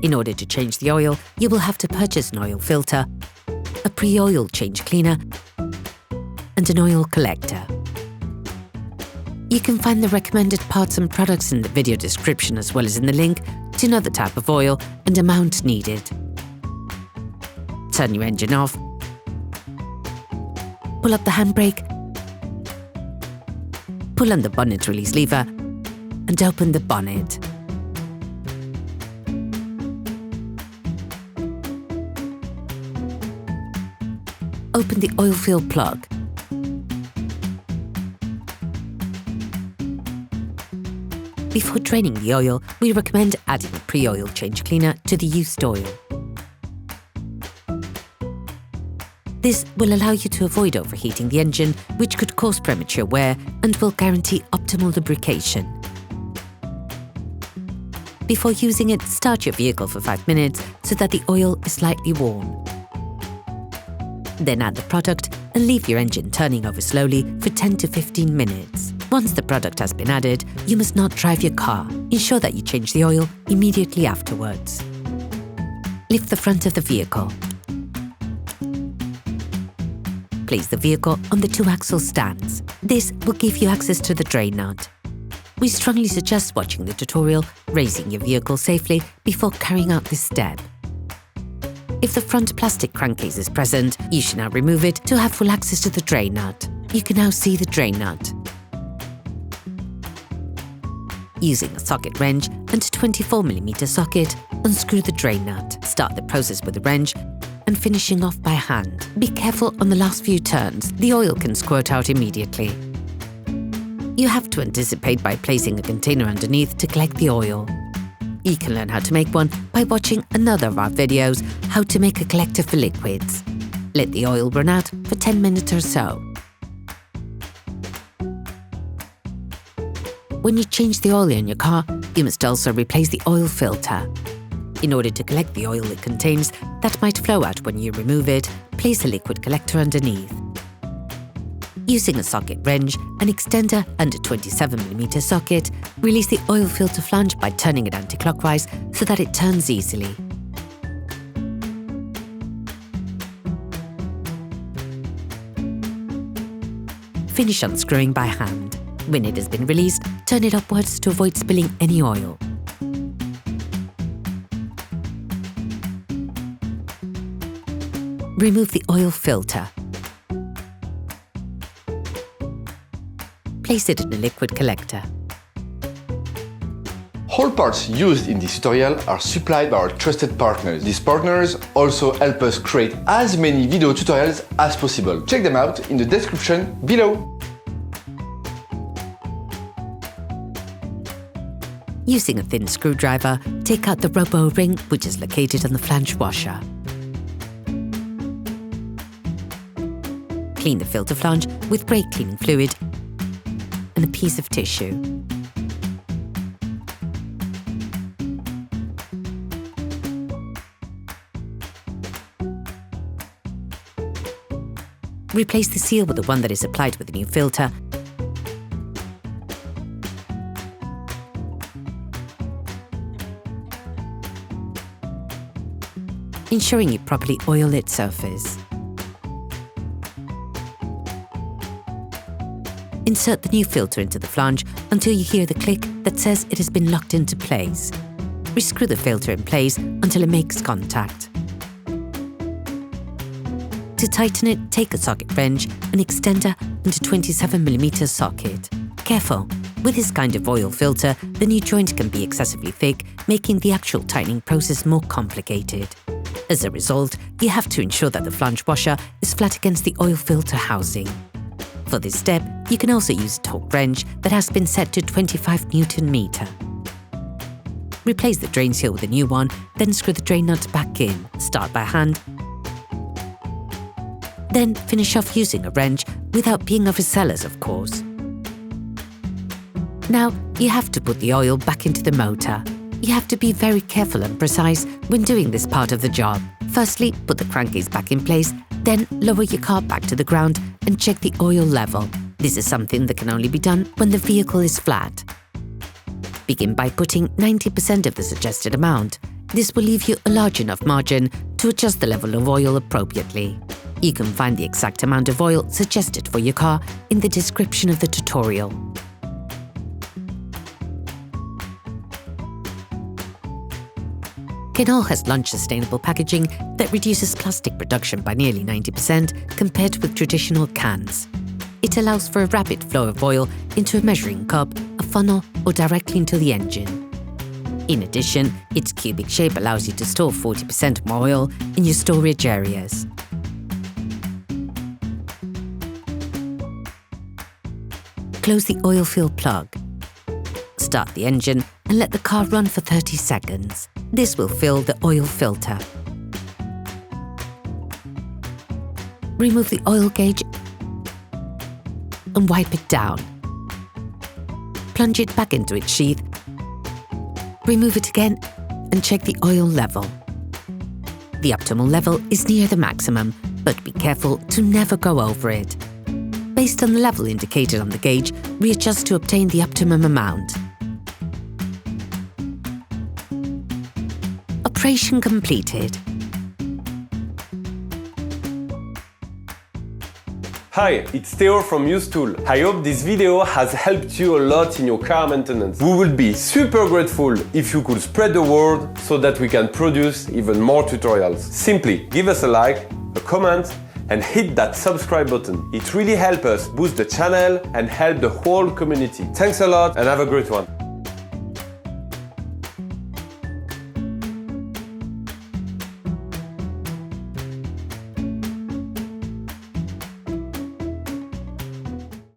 In order to change the oil, you will have to purchase an oil filter, a pre-oil change cleaner, and an oil collector. You can find the recommended parts and products in the video description as well as in the link to know the type of oil and amount needed. Turn your engine off, pull up the handbrake, pull on the bonnet release lever and open the bonnet. Open the oil fill plug. Before draining the oil, we recommend adding a pre-oil change cleaner to the used oil. This will allow you to avoid overheating the engine, which could cause premature wear and will guarantee optimal lubrication. Before using it, start your vehicle for 5 minutes so that the oil is slightly warm. Then add the product and leave your engine turning over slowly for 10 to 15 minutes. Once the product has been added, you must not drive your car. Ensure that you change the oil immediately afterwards. Lift the front of the vehicle. Place the vehicle on the 2-axle stands. This will give you access to the drain nut. We strongly suggest watching the tutorial, raising your vehicle safely before carrying out this step. If the front plastic crankcase is present, you should now remove it to have full access to the drain nut. You can now see the drain nut. Using a socket wrench and a 24mm socket, unscrew the drain nut. Start the process with a wrench and finishing off by hand. Be careful on the last few turns, the oil can squirt out immediately. You have to anticipate by placing a container underneath to collect the oil. You can learn how to make one by watching another of our videos, how to make a collector for liquids. Let the oil run out for 10 minutes or so. When you change the oil in your car, you must also replace the oil filter. In order to collect the oil it contains that might flow out when you remove it, place a liquid collector underneath. Using a socket wrench, an extender and a 27mm socket, release the oil filter flange by turning it anti-clockwise so that it turns easily. Finish unscrewing by hand. When it has been released, turn it upwards to avoid spilling any oil. Remove the oil filter. Place it in a liquid collector. All parts used in this tutorial are supplied by our trusted partners. These partners also help us create as many video tutorials as possible. Check them out in the description below. Using a thin screwdriver, take out the robo ring which is located on the flange washer. Clean the filter flange with brake cleaning fluid and a piece of tissue. Replace the seal with the one that is applied with the new filter. Ensuring you properly oil its surface. Insert the new filter into the flange until you hear the click that says it has been locked into place. Rescrew the filter in place until it makes contact. To tighten it, take a socket wrench, an extender and a 27mm socket. Careful! With this kind of oil filter, the new joint can be excessively thick, making the actual tightening process more complicated. As a result, you have to ensure that the flange washer is flat against the oil filter housing. For this step, you can also use a torque wrench that has been set to 25 Nm. Replace the drain seal with a new one, then screw the drain nut back in. Start by hand. Then finish off using a wrench without being overzealous, of course. Now, you have to put the oil back into the motor. You have to be very careful and precise when doing this part of the job. Firstly, put the crankcase back in place, then lower your car back to the ground and check the oil level. This is something that can only be done when the vehicle is flat. Begin by putting 90% of the suggested amount. This will leave you a large enough margin to adjust the level of oil appropriately. You can find the exact amount of oil suggested for your car in the description of the tutorial. Kenol has launched sustainable packaging that reduces plastic production by nearly 90% compared with traditional cans. It allows for a rapid flow of oil into a measuring cup, a funnel, or directly into the engine. In addition, its cubic shape allows you to store 40% more oil in your storage areas. Close the oil fill plug. Start the engine and let the car run for 30 seconds. This will fill the oil filter. Remove the oil gauge and wipe it down. Plunge it back into its sheath. Remove it again and check the oil level. The optimal level is near the maximum, but be careful to never go over it. Based on the level indicated on the gauge, readjust to obtain the optimum amount. Operation completed. Hi, it's Theo from UseTool. I hope this video has helped you a lot in your car maintenance. We would be super grateful if you could spread the word so that we can produce even more tutorials. Simply give us a like, a comment, and hit that subscribe button. It really helps us boost the channel and help the whole community. Thanks a lot and have a great one.